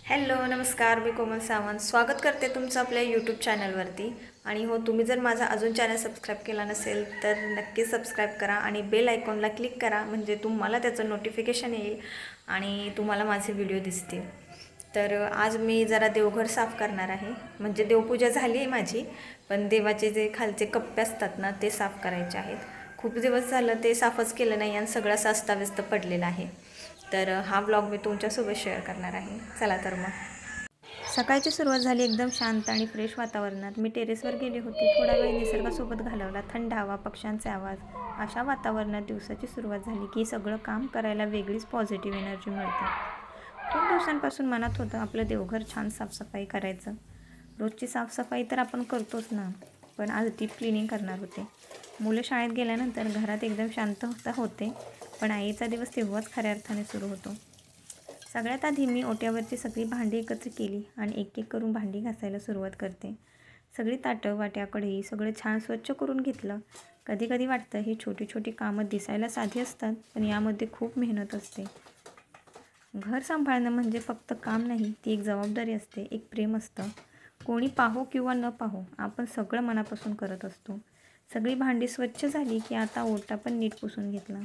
Hello नमस्कार, मी कोमल सावंत स्वागत करते तुमचं आपल्या यूट्यूब चॅनलवरती. आणि हो, तुम्ही जर माझा अजून चॅनल सबस्क्राईब केला नसेल तर नक्की सबस्क्राईब करा आणि बेल आयकॉनला क्लिक करा, म्हणजे तुम्हाला त्याचं नोटिफिकेशन येईल आणि तुम्हाला माझे व्हिडिओ दिसतील. तर आज मी जरा देवघर साफ करणार आहे. म्हणजे देवपूजा झाली आहे माझी, पण देवाचे जे खालचे कप्पे असतात ना ते साफ करायचे आहेत. खूप दिवस झालं ते साफच केलं नाही आणि सगळं असं अस्ताव्यस्त पडलेलं आहे. तर हा व्लॉग मी तुमच्यासोबत शेअर करणार आहे. चला तर मग. सकाळची सुरुवात झाली एकदम शांत आणि फ्रेश वातावरणात. मी टेरेसवर गेले होते. थोडा वेळ निसर्गासोबत घालवला. थंड हवा, पक्ष्यांचे आवाज, अशा वातावरणात दिवसाची सुरुवात झाली की सगळं काम करायला वेगळीच पॉझिटिव्ह एनर्जी मिळते. खूप दिवसांपासून मनात होतं आपलं देवघर छान साफसफाई करायचं. रोजची साफसफाई तर आपण करतोच ना, पण आज डीप क्लिनिंग करणार होते. मुलं शाळेत गेल्यानंतर घरात एकदम शांत होते, पण आईचा दिवस तेव्हाच खऱ्या अर्थाने सुरू होतो. सगळ्यात आधी मी ओट्यावरची सगळी भांडी एकत्र केली आणि एक एक करून भांडी घासायला सुरुवात करते. सगळी ताटं, वाट्या, कढई सगळं छान स्वच्छ करून घेतलं. कधी कधी वाटतं ही छोटी छोटी कामं दिसायला साधी असतात, पण यामध्ये खूप मेहनत असते. घर सांभाळणं म्हणजे फक्त काम नाही, ती एक जबाबदारी असते, एक प्रेम असतं. कोणी पाहो किंवा न पाहो, आपण सगळं मनापासून करत असतो. सगळी भांडी स्वच्छ झाली की आता ओटा पण नीट पुसून घेतला.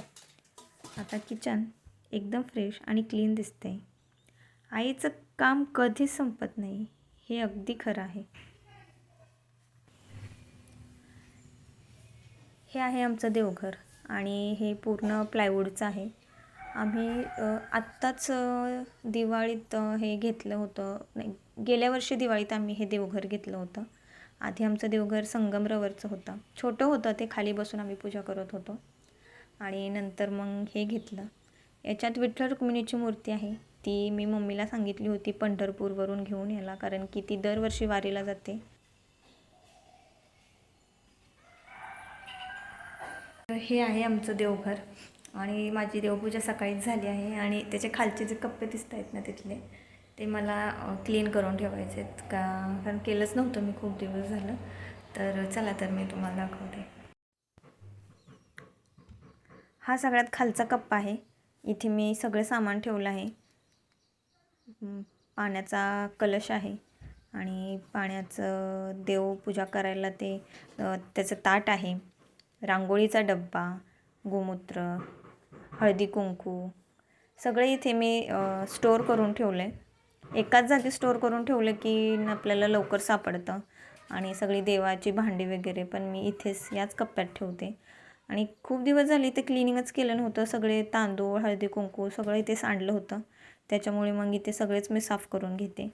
आता किचन एकदम फ्रेश आणि क्लीन दिसते. आईचं काम कधीच संपत नाही, हे अगदी खरं आहे. हे आहे आमचं देवघर आणि हे पूर्ण प्लायवूडचं आहे. आम्ही आत्ताच दिवाळीत हे घेतलं होतं, नाही, गेल्या वर्षी दिवाळीत आम्ही हे देवघर घेतलं होतं. आधी आमचं देवघर संगमरवरचं होतं. छोटं होतं ते, खाली बसून आम्ही पूजा करत होतो. आणि नंतर मग हे घेतलं. याच्यात विठ्ठल रुक्मिणीची मूर्ती आहे. ती मी मम्मीला सांगितली होती पंढरपूरवरून घेऊन यायला, कारण की ती दरवर्षी वारीला जाते. हे आहे आमचं देवघर आणि माझी देवपूजा सकाळीच झाली आहे. आणि त्याचे खालचे जे कप्पे दिसत आहेत ना तिथले, ते मला क्लीन करून ठेवायचे आहेत कारण केलंच नव्हतं मी खूप दिवस झालं. तर चला तर मी तुम्हाला दाखवते. हा सगळ्यात खालचा कप्पा आहे. इथे मी सगळं सामान ठेवलं आहे. पाण्याचा कलश आहे आणि पाण्याचं देवपूजा करायला ते त्याचं ताट आहे. रांगोळीचा डब्बा, गोमूत्र, हळदी कुंकू सगळे इथे मी स्टोअर करून ठेवलं आहे. एकाच जागी स्टोअर करून ठेवलं की आपल्याला लवकर सापडतं. आणि सगळी देवाची भांडी वगैरे पण मी इथेच याच कप्प्यात ठेवते. आणि खूप दिवस झाले इथे क्लिनिंगच केलं नव्हतं. सगळे तांदूळ, हळदी कुंकू सगळं इथे सांडलं होतं. त्याच्यामुळे मग इथे सगळेच मी साफ करून घेते.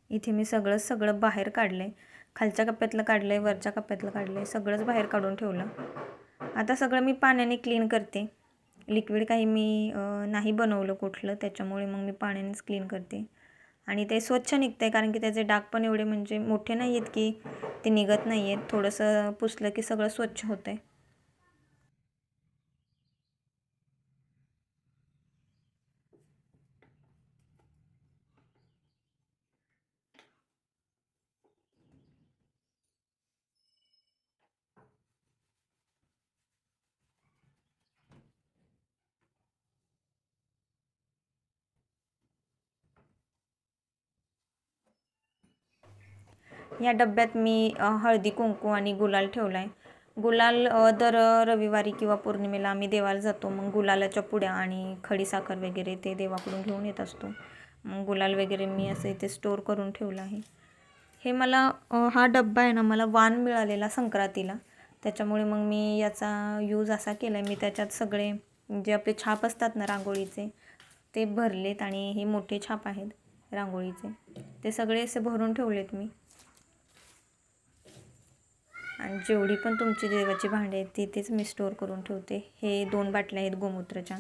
इथे मी सगळं बाहेर काढलं आहे. खालच्या कप्प्यातलं काढलं आहे, वरच्या कप्प्यातलं काढलं आहे, सगळंच बाहेर काढून ठेवलं. आता सगळं मी पाण्याने क्लीन करते. लिक्विड काही मी नाही बनवलं कुठलं, त्याच्यामुळे मग मी पाण्यानेच क्लीन करते. आणि ते स्वच्छ निघतं आहे, कारण की त्याचे डाग पण एवढे म्हणजे मोठे नाही आहेत की ते निघत नाही आहेत. थोडंसं पुसलं की सगळं स्वच्छ होतं आहे. या डब्यात मी हळदी कुंकू आणि गुलाल ठेवला आहे. गुलाल दर रविवारी किंवा पौर्णिमेला आम्ही देवाला जातो. मग गुलालाच्या पुड्या आणि खडीसाखर वगैरे ते देवाकडून घेऊन येत असतो. मग गुलाल वगैरे मी असं इथे स्टोअर करून ठेवलं आहे. हे मला हा डब्बा आहे ना, मला वाण मिळालेला संक्रांतीला, त्याच्यामुळे मग मी याचा यूज असा केला आहे. मी त्याच्यात सगळे जे आपले छाप असतात ना रांगोळीचे, ते भरलेत आणि हे मोठे छाप आहेत रांगोळीचे, ते सगळे असे भरून ठेवलेत मी. आणि जेवढी पण तुमची देवाची भांडी आहेत तिथेच मी स्टोअर करून ठेवते. हे 2 बाटल्या आहेत गोमूत्राच्या.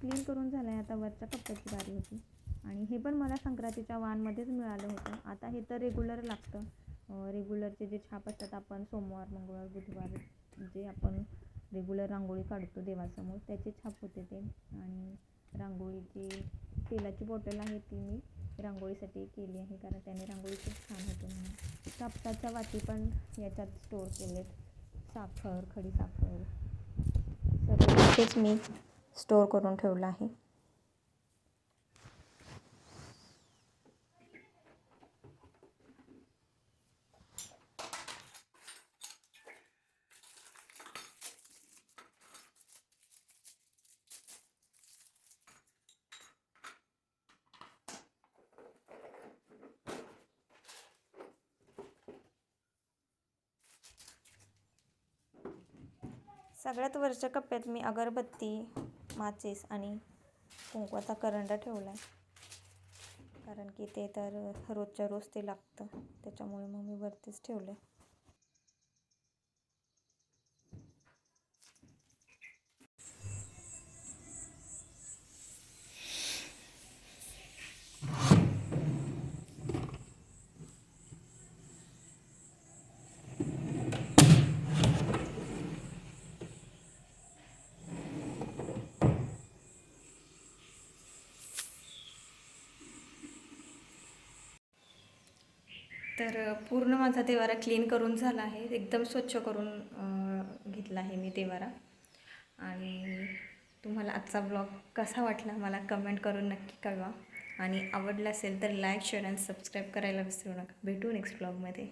क्लीन करून झाला आहे. आता वरच्या कप्प्याची बारी होती. आणि हे पण मला संक्रांतीच्या वाणमध्येच मिळालं होतं. आता हे तर रेग्युलर लागतं. रेग्युलरचे जे छाप असतात, आपण सोमवार, मंगळवार, बुधवार जे आपण रेग्युलर रांगोळी काढतो देवासमोर, त्याचे छाप होते ते. आणि रांगोळीची तेलाची बॉटल आहे ती मी रांगोळीसाठी केली आहे, कारण त्याने रांगोळी खूप छान होते म्हणून. कापसाच्या वाटी पण याच्यात स्टोअर केलेत. साखर, खडी साखर सगळं इथेच मी स्टोअर करून ठेवलं आहे. सगळ्यात वरच्या कप्प्यात मी अगरबत्ती, माचीस आणि कुंकवाचा करंडा ठेवला आहे, कारण की ते तर रोजच्या रोज ते लागतं, त्याच्यामुळे मग मी वरतीच ठेवलं आहे. तर पूर्ण माझा देवारा क्लीन करून झाला आहे. एकदम स्वच्छ करून घेतला आहे मी देवारा. आणि तुम्हाला आजचा ब्लॉग कसा वाटला मला कमेंट करून नक्की कळवा. आणि आवडला असेल तर लाईक, शेअर आणि सबस्क्राईब करायला विसरू नका. भेटू नेक्स्ट ब्लॉगमध्ये.